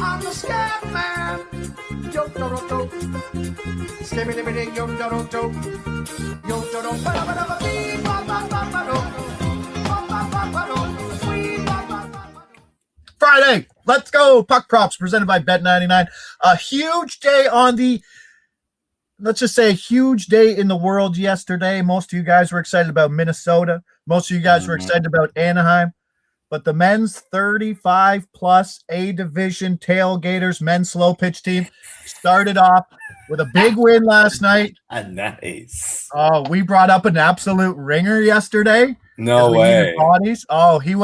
I'm the scat man. Yo, do, do, do. Skibby, dibby, ding, yo, do, do, do. Yo, do, do, ba, ba, ba, ba, bee, ba, ba, ba, ba, do. Ba, ba, ba, ba, do. Wee, ba, ba, ba, ba, do. Friday, let's go. Puck Props presented by Bet99. A huge day on the, let's just say a huge day in the world yesterday. Most of you guys were excited about Minnesota. Most of you guys were excited about Anaheim. But the men's 35-plus A-Division Tailgaters men's slow pitch team started off with a big win last night. Nice. Oh, we brought up an absolute ringer yesterday. No way. Bodies. Oh, he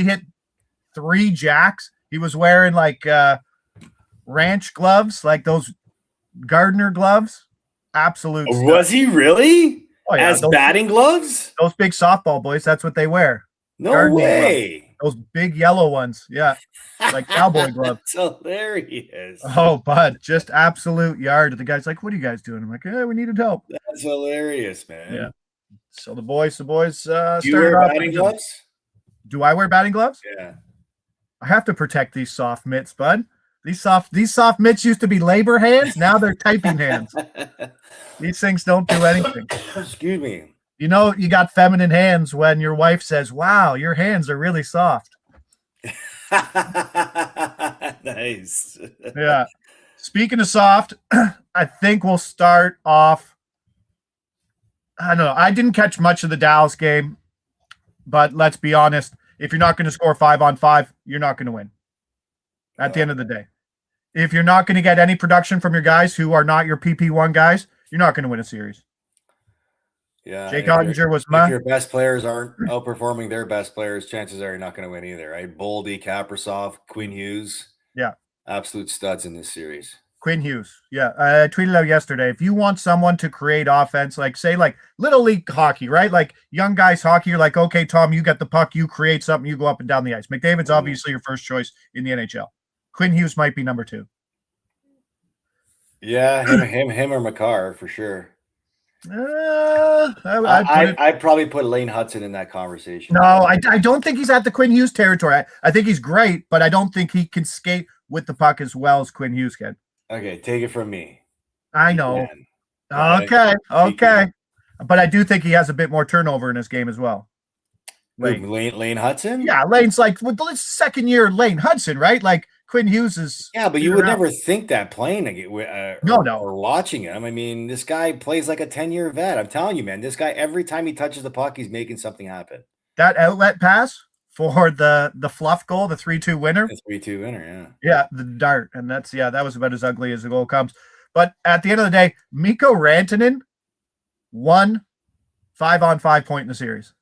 hit 3 jacks. He was wearing like ranch gloves, like those gardener gloves. Absolute stuff. Was he really? Oh, yeah, as batting gloves? Those big softball boys, that's what they wear. No Gardening way. gloves. Those big yellow ones. Yeah. Like cowboy gloves. That's hilarious. Oh, bud, just absolute yard. The guy's like, what are you guys doing? I'm like, hey, we needed help. That's hilarious, man. Yeah. So the boys Do you started wear off. batting gloves? Do I wear batting gloves? Yeah. I have to protect these soft mitts, bud. These soft mitts used to be labor hands. Now they're typing hands. These things don't do anything. Excuse me. You know, you got feminine hands when your wife says, wow, your hands are really soft. Nice. Yeah. Speaking of soft, I think we'll start off. I don't know. I didn't catch much of the Dallas game, but let's be honest. If you're not going to score 5-on-5, you're not going to win at the end of the day. If you're not going to get any production from your guys who are not your PP1 guys, you're not going to win a series. Yeah. Jake Ottinger was if your best players aren't outperforming their best players, chances are you're not going to win either, right? Boldy, Kaprasov, Quinn Hughes. Yeah. Absolute studs in this series. Quinn Hughes. Yeah. I tweeted out yesterday. If you want someone to create offense, like say like little league hockey, right? Like young guys hockey, you're like, okay, Tom, you get the puck, you create something, you go up and down the ice. McDavid's obviously your first choice in the NHL. Quinn Hughes might be number 2. Yeah, him or Makar for sure. I'd probably put Lane Hudson in that conversation. No, I don't think he's at the Quinn Hughes territory. I think he's great, but I don't think he can skate with the puck as well as Quinn Hughes can. Okay, take it from me. I know. Okay. But I do think he has a bit more turnover in his game as well. Lane Hudson? Yeah, Lane's like, well, it's second year Lane Hudson, right? Like Quinn Hughes is. Yeah, but you would never think that playing or watching him. I mean, this guy plays like a 10-year vet. I'm telling you, man, this guy, every time he touches the puck, he's making something happen. That outlet pass for the fluff goal, the 3-2 winner. The 3-2 winner, yeah. Yeah, the dart. And that was about as ugly as the goal comes. But at the end of the day, Mikko Rantanen won 5-on-5 point in the series.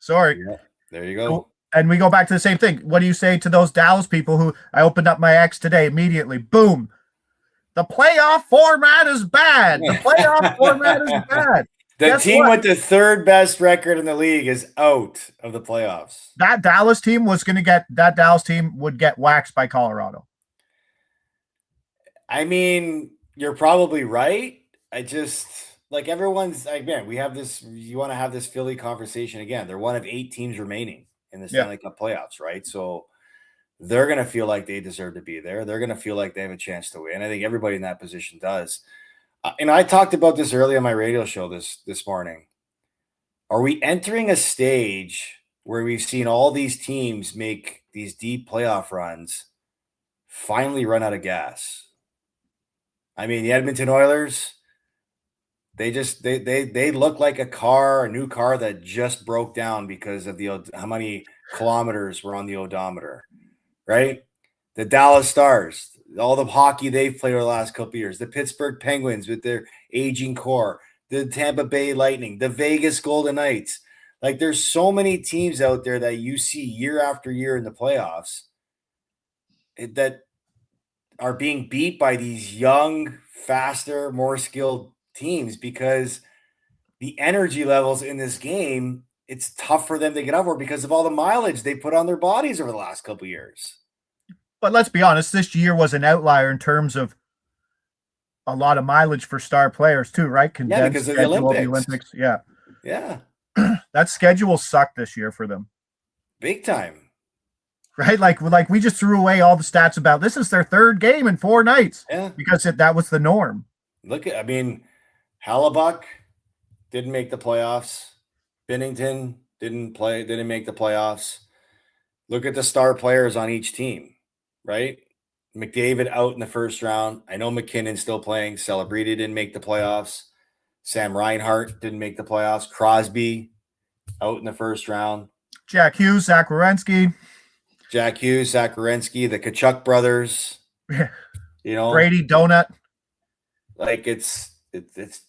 Sorry. Yeah, there you go. And we go back to the same thing. What do you say to those Dallas people who I opened up my X today immediately? Boom. The playoff format is bad. The playoff format is bad. The team with the third best record in the league is out of the playoffs. That Dallas team would get waxed by Colorado. I mean, you're probably right. I just like everyone's again, we have this, you want to have this Philly conversation again. They're one of 8 teams remaining in the Stanley Cup playoffs, right? So they're going to feel like they deserve to be there. They're going to feel like they have a chance to win. I think everybody in that position does. And I talked about this earlier on my radio show this morning. Are we entering a stage where we've seen all these teams make these deep playoff runs finally run out of gas? I mean, the Edmonton Oilers, they look like a new car that just broke down because of how many kilometers were on the odometer, right? The Dallas Stars, all the hockey they've played over the last couple of years, the Pittsburgh Penguins with their aging core, the Tampa Bay Lightning, the Vegas Golden Knights. Like there's so many teams out there that you see year after year in the playoffs that are being beat by these young, faster, more skilled teams because the energy levels in this game, it's tough for them to get up for because of all the mileage they put on their bodies over the last couple of years. But let's be honest, this year was an outlier in terms of a lot of mileage for star players too, right? Yeah, because of the Olympics. Yeah. Yeah. That schedule sucked this year for them. Big time. right? Like we just threw away all the stats about this is their third game in 4 nights because that was the norm. I mean, Hellebuck didn't make the playoffs. Binnington didn't make the playoffs. Look at the star players on each team, right? McDavid out in the first round. I know McKinnon's still playing. Celebrity didn't make the playoffs. Sam Reinhart didn't make the playoffs. Crosby out in the first round. Jack Hughes, Zach Werenski. The Kachuk brothers. Brady Donut. Like it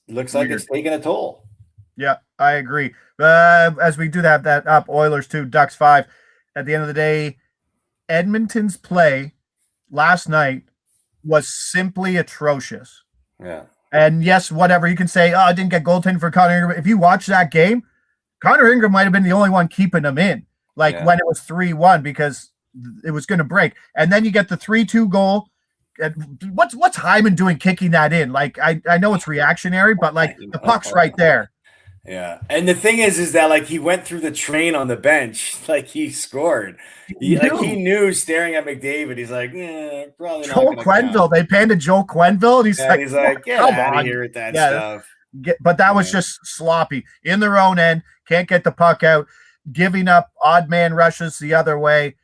looks like it's taking a toll. Yeah, I agree. As we do have that up, Oilers 2, Ducks 5. At the end of the day, Edmonton's play last night was simply atrocious. Yeah. And yes, whatever, you can say, I didn't get goaltending for Connor Ingram. If you watch that game, Connor Ingram might have been the only one keeping them in, when it was 3-1 because it was going to break. And then you get the 3-2 goal. And what's Hyman doing kicking that in? I know it's reactionary, but the puck's right there. Yeah. And the thing is that he went through the train on the bench, he scored. He knew staring at McDavid. He's like, probably Joel not Quenneville. count. They panned to Joel Quenneville, and he's like, get out of here with that stuff. But that was just sloppy in their own end. Can't get the puck out, giving up odd man rushes the other way.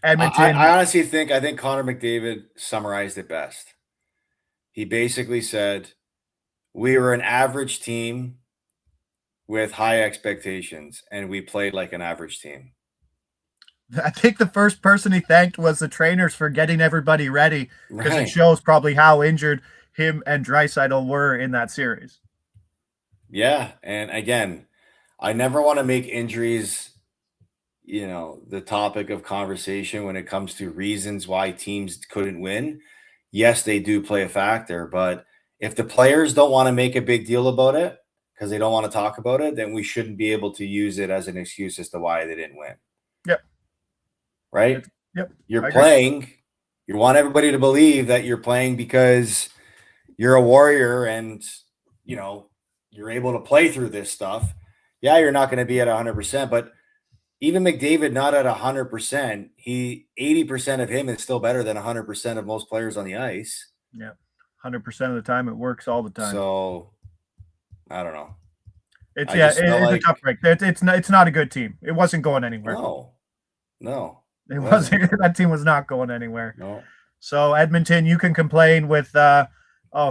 Edmonton. I honestly think Connor McDavid summarized it best. He basically said, we were an average team with high expectations, and we played like an average team. I think the first person he thanked was the trainers for getting everybody ready, because it shows probably how injured him and Draisaitl were in that series. Yeah, and again, I never want to make injuries, the topic of conversation when it comes to reasons why teams couldn't win. Yes, they do play a factor, but if the players don't want to make a big deal about it because they don't want to talk about it, then we shouldn't be able to use it as an excuse as to why they didn't win. Yep. Right? Yep. You're playing. You want everybody to believe that you're playing because you're a warrior and, you're able to play through this stuff. Yeah, you're not going to be at 100%, but even McDavid not at 100%, 80% of him is still better than 100% of most players on the ice. Yeah. 100% of the time it works all the time. So I don't know. It's a tough break. It's not a good team. It wasn't going anywhere. No. It wasn't. That team was not going anywhere. No. So Edmonton, you can complain with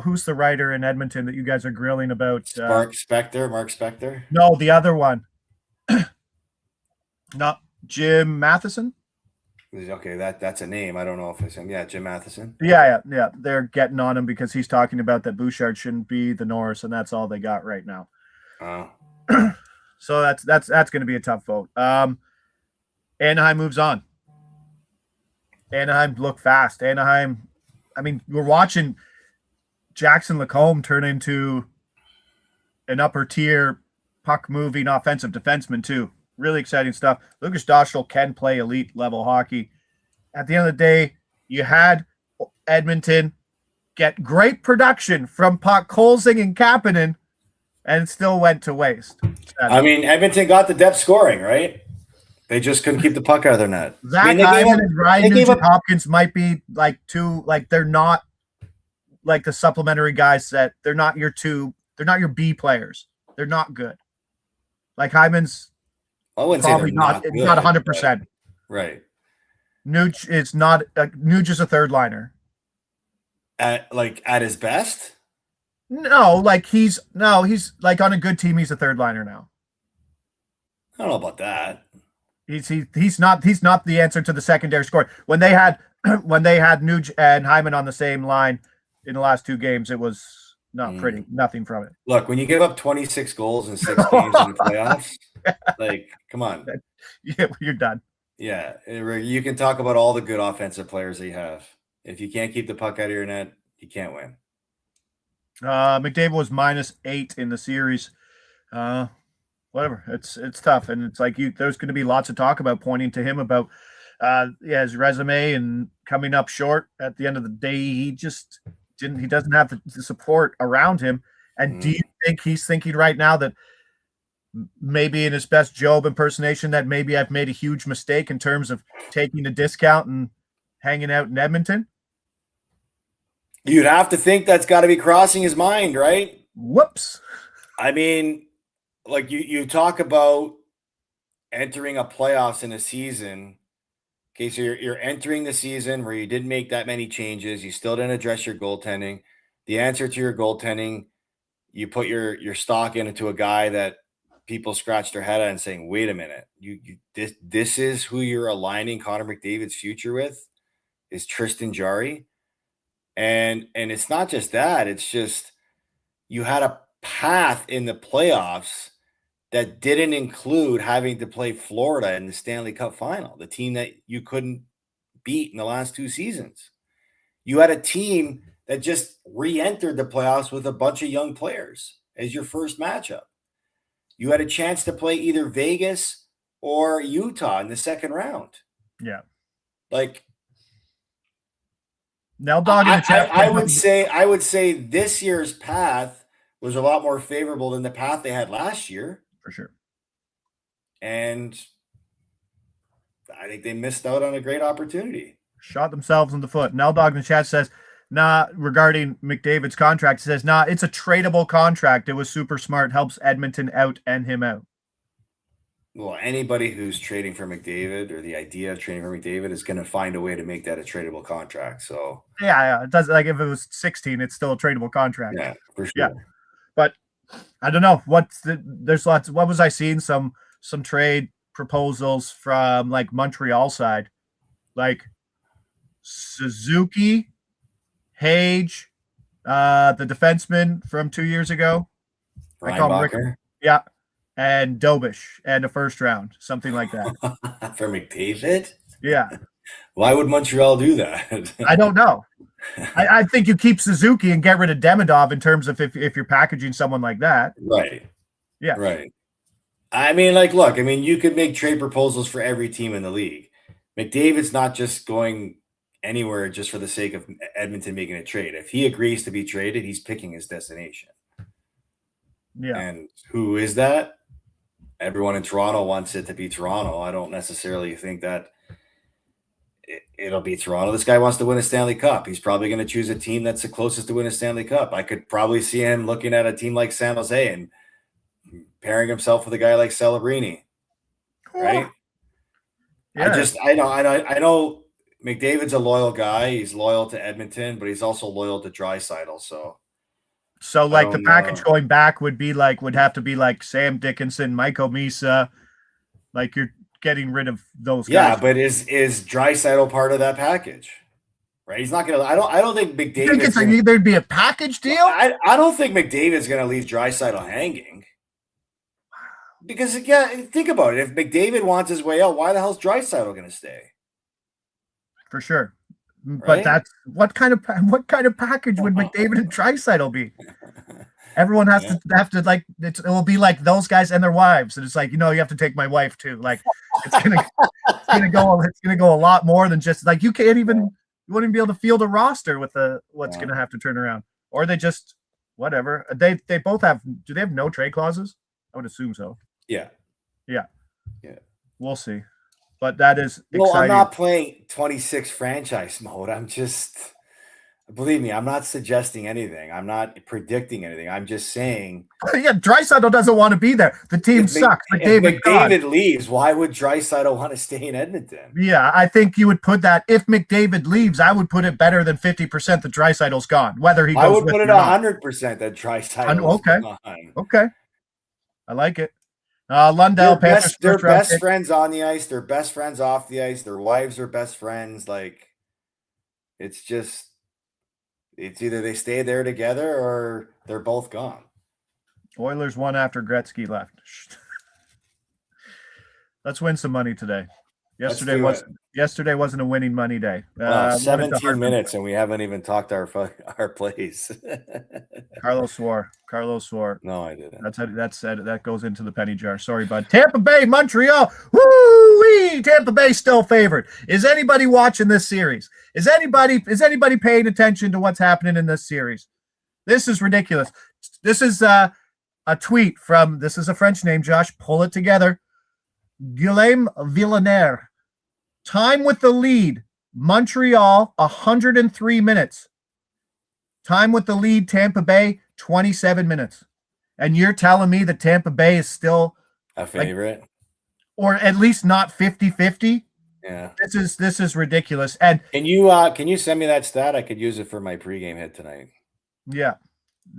who's the writer in Edmonton that you guys are grilling about? Mark Spector? No, the other one. Not Jim Matheson. Okay, that's a name. I don't know if it's him. Yeah, Jim Matheson. Yeah. They're getting on him because he's talking about that Bouchard shouldn't be the Norris, and that's all they got right now. So that's going to be a tough vote. Anaheim moves on. Anaheim look fast. Anaheim, we're watching Jackson Lacombe turn into an upper tier puck moving offensive defenseman too. Really exciting stuff. Lucas Doschel can play elite level hockey. At the end of the day, you had Edmonton get great production from Puck Kolzing and Kapanen, and it still went to waste. Edmonton got the depth scoring, right? They just couldn't keep the puck out of their net. Zach Hyman and Ryan Nugent-Hopkins might be they're not like the supplementary guys that they're not your B players. They're not good. Like Hyman's probably not 100%. Right. Nuge is not Nuge is a third liner. At his best? No, he's like on a good team, he's a third liner now. I don't know about that. He's not the answer to the secondary scoring. When they had Nuge and Hyman on the same line in the last 2 games, it was not pretty. Nothing from it. Look, when you give up 26 goals in 6 games in the playoffs, come on. Yeah, you're done. Yeah, you can talk about all the good offensive players that you have. If you can't keep the puck out of your net, you can't win. McDavid was -8 in the series. Whatever, it's tough, and it's there's going to be lots of talk about pointing to him about his resume and coming up short. At the end of the day, he just didn't. He doesn't have the support around him. And do you think he's thinking right now that maybe in his best Job impersonation, that maybe I've made a huge mistake in terms of taking a discount and hanging out in Edmonton? You'd have to think that's got to be crossing his mind, right? Whoops. I mean, like you talk about entering a playoffs in a season. Okay, so you're entering the season where you didn't make that many changes. You still didn't address your goaltending. The answer to your goaltending, you put your stock into a guy that people scratch their head at and saying, "Wait a minute, this is who you're aligning Connor McDavid's future with, is Tristan Jarry." And it's not just that, it's just you had a path in the playoffs that didn't include having to play Florida in the Stanley Cup final, the team that you couldn't beat in the last 2 seasons. You had a team that just re-entered the playoffs with a bunch of young players as your first matchup. You had a chance to play either Vegas or Utah in the second round. Yeah. Like, now, dog in the chat. I would say this year's path was a lot more favorable than the path they had last year. For sure. And I think they missed out on a great opportunity. Shot themselves in the foot. Now, dog in the chat says, nah, regarding McDavid's contract, says, nah, it's a tradable contract. It was super smart. Helps Edmonton out and him out. Well, anybody who's trading for McDavid, or the idea of trading for McDavid, is going to find a way to make that a tradable contract. So yeah, it does. Like if it was 16, it's still a tradable contract. Yeah, for sure. Yeah, but I don't know there's lots. What was I seeing? Some trade proposals from like Montreal side, like Suzuki, Hage, the defenseman from 2 years ago. I call him Rick. Yeah. And Dobish and a first round, something like that. For McDavid? Yeah. Why would Montreal do that? I don't know. I think you keep Suzuki and get rid of Demidov in terms of if you're packaging someone like that. Right. Yeah. Right. I mean, like, look, I mean, you could make trade proposals for every team in the league. McDavid's not just going anywhere just for the sake of Edmonton making a trade. If he agrees to be traded, he's picking his destination. Yeah. And who is that? Everyone in Toronto wants it to be Toronto. I don't necessarily think that it'll be Toronto. This guy wants to win a Stanley Cup. He's probably going to choose a team that's the closest to win a Stanley Cup. I could probably see him looking at a team like San Jose and pairing himself with a guy like Celebrini, right? Yeah. I know McDavid's a loyal guy. He's loyal to Edmonton, but he's also loyal to Draisaitl. So like the package going back would have to be like Sam Dickinson, Mike Omisa. Like you're getting rid of those guys. Yeah, but is Draisaitl part of that package? Right? He's not gonna. I don't think McDavid. There'd be a package deal. I don't think McDavid's gonna leave Draisaitl hanging. Because again, think about it. If McDavid wants his way out, why the hell's Draisaitl gonna stay? For sure. But right? That's what kind of package would McDavid and Draisaitl be? Everyone has to like it will be like those guys and their wives, and it's like, you have to take my wife too. Like it's gonna go a lot more than just like you wouldn't even be able to field a roster with what's gonna have to turn around, or they just whatever. They both have. Do they have no trade clauses? I would assume so. Yeah. We'll see. But that is exciting. Well, I'm not playing 26 franchise mode. Believe me, I'm not suggesting anything. I'm not predicting anything. I'm just saying. Yeah, Draisaitl doesn't want to be there. The team sucks. If McDavid leaves, why would Draisaitl want to stay in Edmonton? Yeah, I think you would put that. If McDavid leaves, I would put it better than 50% that Draisaitl's gone. Whether he goes, I would put it 100% that Draisaitl's gone. Okay, I like it. Lundell, they're best friends on the ice. They're best friends off the ice. Their wives are best friends. Like, it's either they stay there together or they're both gone. Oilers won after Gretzky left. Let's win some money today. Yesterday wasn't a winning money day. 17 minutes and we haven't even talked our plays. Carlos swore. No, I didn't. That goes into the penny jar. Sorry, bud. Tampa Bay, Montreal. Woo-wee! Tampa Bay still favored. Is anybody watching this series? Is anybody paying attention to what's happening in this series? This is ridiculous. This is a tweet from, this is a French name, Josh, pull it together. Guillaume Villeneuve. Time with the lead, Montreal, 103 minutes. Time with the lead, Tampa Bay, 27 minutes. And you're telling me that Tampa Bay is still a favorite? Or at least not 50-50? Yeah. This is ridiculous. And can you send me that stat? I could use it for my pregame hit tonight. Yeah.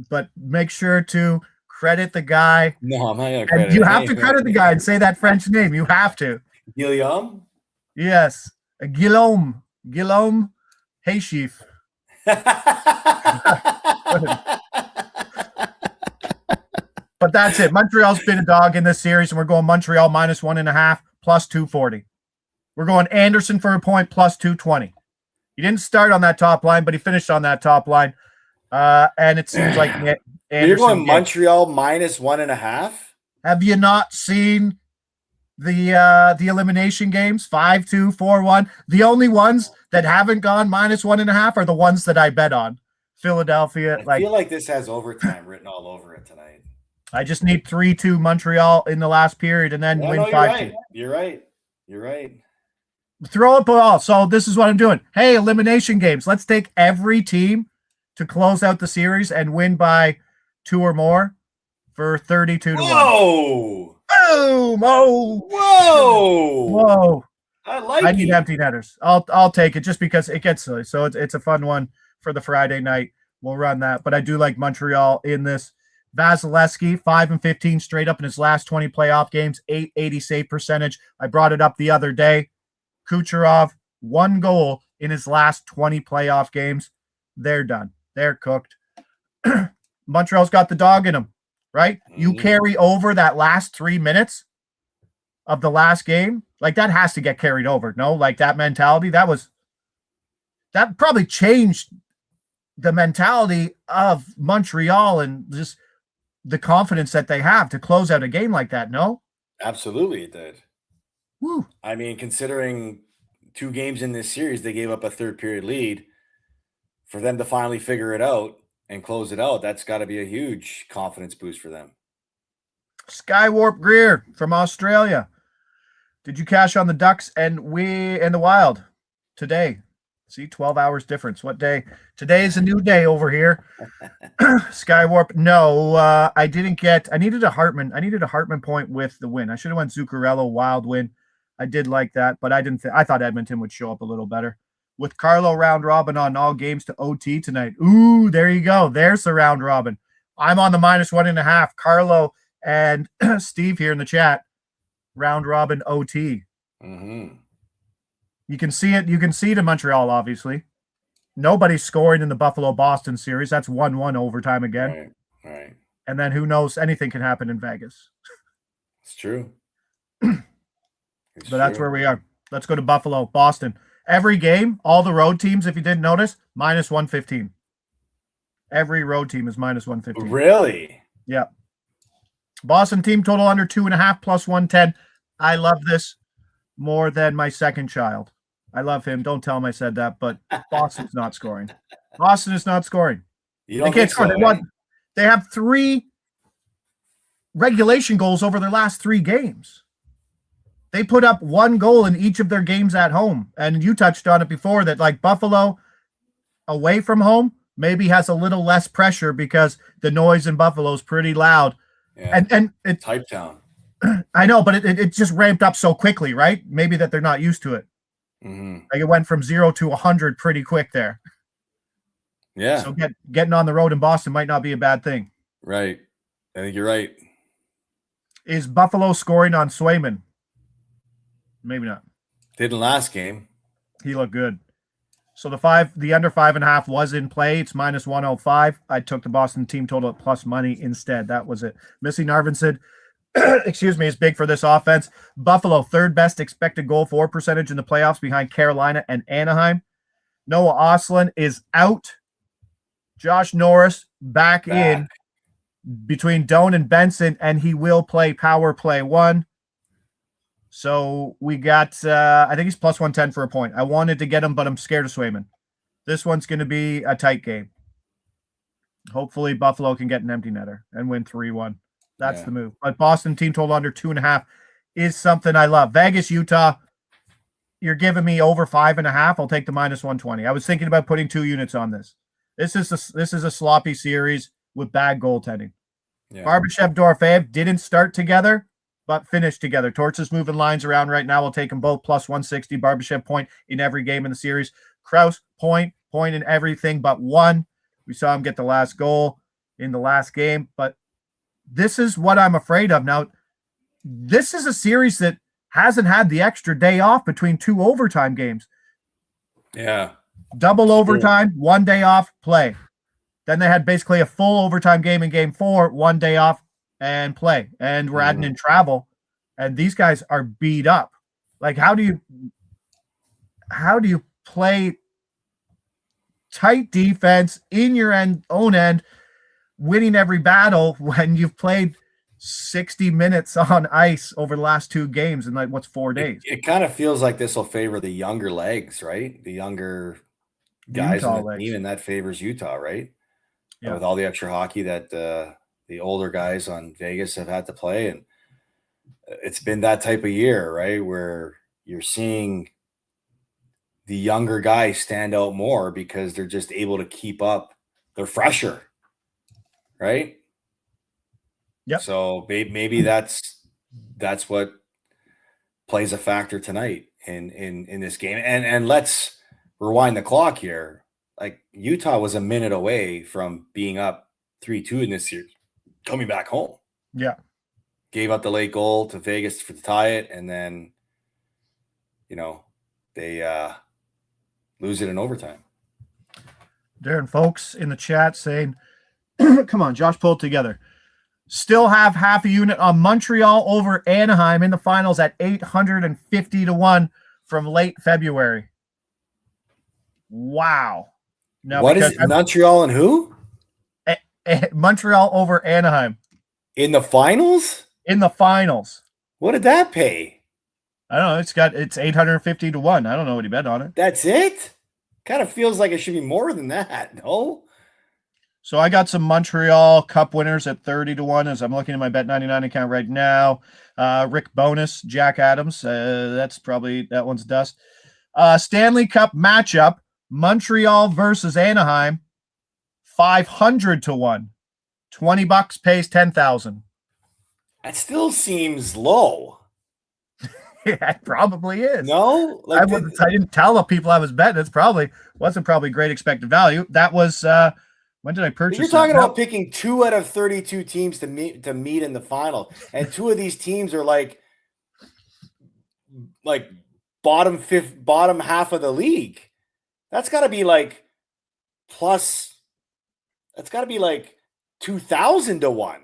But make sure to credit the guy. No, I'm not going to credit him. You have to credit the guy and say that French name. You have to. Guillaume? Yes. Guillaume Hayshif. But that's it. Montreal's been a dog in this series, and we're going Montreal -1.5 plus 240. We're going Anderson for a point plus 220. He didn't start on that top line, but he finished on that top line. And it seems like Anderson. You're going Montreal -1.5? Have you not seen the elimination games? 5-2, 4-1. The only ones that haven't gone -1.5 are the ones that I bet on. Philadelphia. I feel like this has overtime written all over it tonight. I just need 3-2 Montreal in the last period and then win 5-2. You're right. Throw up all. So this is what I'm doing. Hey, elimination games. Let's take every team to close out the series and win by 2 or more for 32-1. Whoa! Boom! Oh! Whoa! I need empty netters. I'll take it just because it gets silly. So it's a fun one for the Friday night. We'll run that. But I do like Montreal in this. Vasilevsky, 5-15 straight up in his last 20 playoff games, 880 save percentage. I brought it up the other day. Kucherov, 1 goal in his last 20 playoff games. They're done. They're cooked. Montreal's got the dog in them, right? You carry over that last 3 minutes of the last game. Like, that has to get carried over. No, like that mentality, that probably changed the mentality of Montreal and just the confidence that they have to close out a game like that. No? Absolutely it did. Woo. I mean, considering 2 games in this series, they gave up a third period lead. For them to finally figure it out and close it out, that's got to be a huge confidence boost for them. Skywarp Greer from Australia. Did you cash on the Ducks and the Wild today? See, 12 hours difference. What day? Today is a new day over here. Skywarp. No, I didn't get. I needed a Hartman point with the win. I should have went Zuccarello Wild win. I did like that, but I didn't. I thought Edmonton would show up a little better. With Carlo round robin on all games to OT tonight. Ooh, there you go. There's the round robin. I'm on the -1.5. Carlo and Steve here in the chat. Round robin OT. Mm-hmm. You can see it. You can see it in Montreal, obviously. Nobody's scoring in the Buffalo-Boston series. That's 1-1 overtime again. Right. And then who knows? Anything can happen in Vegas. It's true. That's where we are. Let's go to Buffalo, Boston. Every game, all the road teams, if you didn't notice, -115. Every road team is -115. Really? Yeah. Boston team total under 2.5 plus 110. I love this more than my second child. I love him. Don't tell him I said that, but Boston's not scoring. Boston is not scoring. They can't score. They have 3 regulation goals over their last 3 games. They put up 1 goal in each of their games at home. And you touched on it before that, like, Buffalo away from home maybe has a little less pressure because the noise in Buffalo is pretty loud. Yeah. And it's Type town. I know, but it just ramped up so quickly, right? Maybe that they're not used to it. Mm-hmm. Like, it went from 0 to 100 pretty quick there. Yeah. So getting on the road in Boston might not be a bad thing. Right. I think you're right. Is Buffalo scoring on Swayman? Maybe not. Didn't last game. He looked good. So the under 5.5 was in play. It's -105. I took the Boston team total at plus money instead. That was it. Missy Narvinson, excuse me, is big for this offense. Buffalo, 3rd best expected goal for percentage in the playoffs behind Carolina and Anaheim. Noah Ostlund is out. Josh Norris back in between Doan and Benson, and he will play power play 1. So we got, I think he's plus 110 for a point. I wanted to get him, but I'm scared of Swayman. This one's going to be a tight game. Hopefully Buffalo can get an empty netter and win 3-1. That's the move. But Boston team total under 2.5 is something I love. Vegas, Utah, you're giving me over 5.5. I'll take the -120. I was thinking about putting 2 units on this. This is a sloppy series with bad goaltending. Yeah. Barbashev, Dorofeyev didn't start together, but finished together. Torts is moving lines around right now. We'll take them both +160. Barbashev point in every game in the series. Krause point in everything but one. We saw him get the last goal in the last game, but this is what I'm afraid of. Now, this is a series that hasn't had the extra day off between 2 overtime games. Yeah. Double overtime, 1 day off, play. Then they had basically a full overtime game in game 4, 1 day off and play. And we're adding in travel. And these guys are beat up. Like, how do you play tight defense in your own end, winning every battle when you've played 60 minutes on ice over the last 2 games in 4 days? It kind of feels like this will favor the younger legs, right? The younger guys on the team, and that favors Utah, right? Yeah. With all the extra hockey that the older guys on Vegas have had to play. And it's been that type of year, right, where you're seeing the younger guys stand out more because they're just able to keep up. They're fresher, right? Yeah. So maybe that's what plays a factor tonight in this game. And let's rewind the clock here. Like, Utah was a minute away from being up 3-2 in this series, coming back home. Yeah. Gave up the late goal to Vegas to tie it, and then, they lose it in overtime. Darren folks in the chat saying, come on, Josh, pull it together. Still have half a unit on Montreal over Anaheim in the finals at 850-1 from late February. Wow. Now, what is it? Montreal and who? Montreal over Anaheim. In the finals? In the finals. What did that pay? I don't know. It's 850-1. I don't know what he bet on it. That's it? Kind of feels like it should be more than that, no? So I got some Montreal Cup winners at 30-1 as I'm looking at my Bet99 account right now. Rick Bonus, Jack Adams. That one's dust. Stanley Cup matchup, Montreal versus Anaheim, 500-1. $20 pays 10,000. That still seems low. Yeah, it probably is. No, I didn't tell the people I was betting. Wasn't probably great expected value. That was when did I purchase? You're talking about picking 2 out of 32 teams to meet in the final, and 2 of these teams are like bottom half of the league. That's got to be like plus. That's got to be like 2,000-1.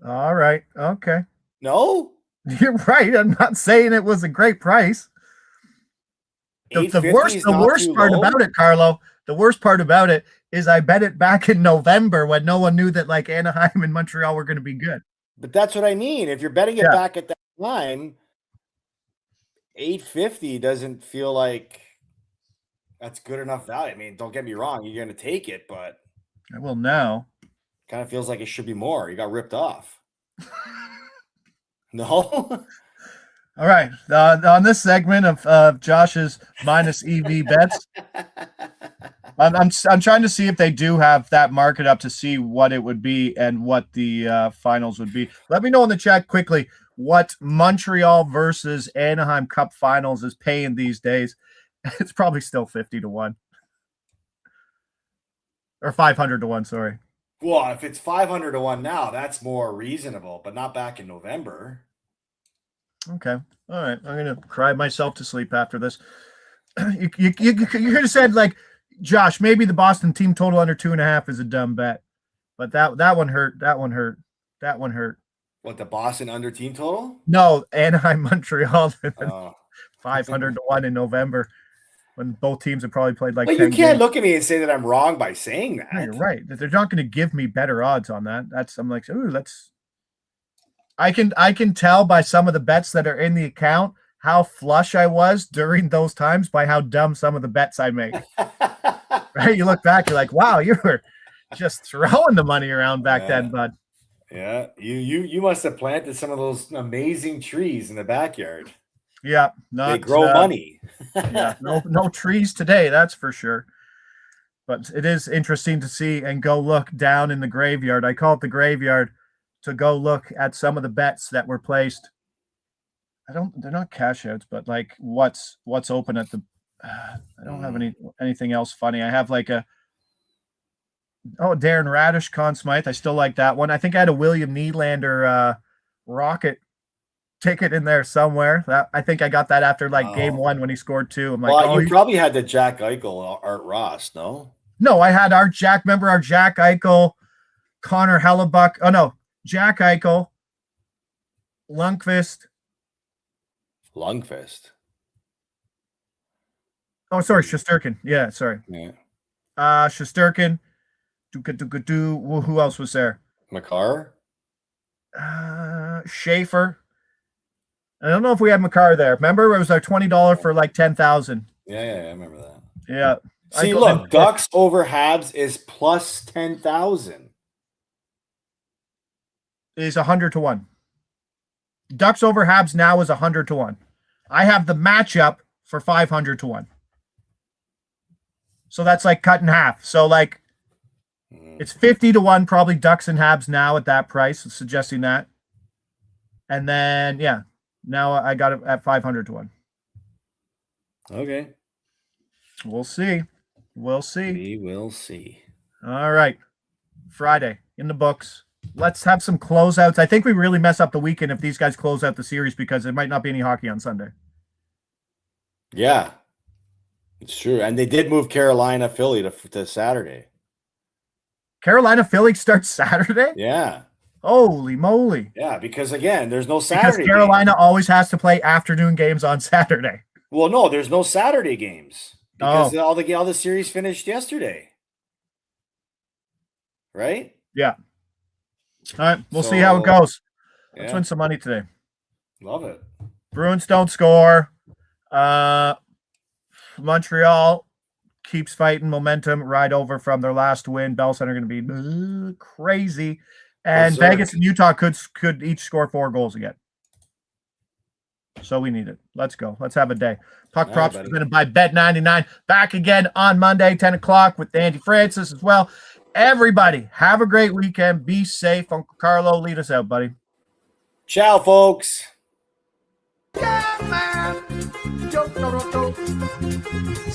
All right. Okay. No, you're right. I'm not saying it was a great price. The worst part about it, Carlo. The worst part about it is I bet it back in November when no one knew that Anaheim and Montreal were going to be good. But that's what I mean. If you're betting it back at that time, 850 doesn't feel like that's good enough value. I mean, don't get me wrong, you're going to take it, but I will now. Kind of feels like it should be more. You got ripped off. No. All right. On this segment of Josh's minus EV bets, I'm trying to see if they do have that market up to see what it would be and what the finals would be. Let me know in the chat quickly what Montreal versus Anaheim Cup Finals is paying these days. It's probably still 50-1 or 500-1. Sorry. Well, if it's 500-1 now, that's more reasonable, but not back in November. Okay. All right. I'm going to cry myself to sleep after this. You could have said, Josh, maybe the Boston team total under 2.5 is a dumb bet, but that one hurt. That one hurt. What, the Boston under team total? No, Anaheim, Montreal, 500-1 in November when both teams have probably played 10 you can't games. Look at me and say that I'm wrong by saying that. No, you're right. They're not going to give me better odds on that. I'm like, ooh, that's. I can tell by some of the bets that are in the account how flush I was during those times by how dumb some of the bets I make. Right? You look back, you're like, wow, you were just throwing the money around back then, bud. Yeah, you must have planted some of those amazing trees in the backyard. Yeah, They not grow money. yeah, no trees today, that's for sure. But it is interesting to see and go look down in the graveyard. I call it the graveyard to go look at some of the bets that were placed. They're not cash outs, but like what's open at the I don't have anything else funny. I have like Darren Radish, Conn Smythe. I still like that one. I think I had a William Nylander Rocket ticket in there somewhere. That I think I got that after like game 1 when he scored 2. I'm like, well, you probably had the Jack Eichel, Art Ross, no? No, I had our Jack Eichel, Connor Hellebuck. Oh no, Jack Eichel, Lundqvist. Oh, sorry, Shesterkin. Yeah, sorry. Yeah. Shesterkin. Who else was there? Makar. Schaefer. I don't know if we had Makar there. Remember, it was our $20 for like 10,000. Yeah, I remember that. Yeah. See, look, Ducks over Habs is plus 10,000. Is 100 to 1. Ducks over Habs now is 100 to 1. I have the matchup for 500 to 1. So that's like cut in half. So like it's 50 to 1, probably Ducks and Habs now at that price, suggesting that. And then, yeah, now I got it at 500 to 1. Okay. We'll see. We'll see. We will see. All right. Friday in the books. Let's have some closeouts. I think we really mess up the weekend if these guys close out the series because there might not be any hockey on Sunday. Yeah, it's true. And they did move Carolina, Philly to Saturday. Carolina, Philly starts Saturday? Yeah. Holy moly. Yeah, because again, there's no Saturday. Because Carolina always has to play afternoon games on Saturday. Well, no, there's no Saturday games because all the series finished yesterday. Right? Yeah. All right, we'll see how it goes. Let's win some money today. Love it. Bruins don't score. Montreal keeps fighting momentum, ride over from their last win. Bell Center going to be crazy. And Vegas and Utah could each score 4 goals again. So we need it. Let's go. Let's have a day. Puck Props presented by Bet99. Back again on Monday, 10 o'clock with Andy Francis as well. Everybody, have a great weekend. Be safe. Uncle Carlo, lead us out, buddy. Ciao, folks. Yeah, man.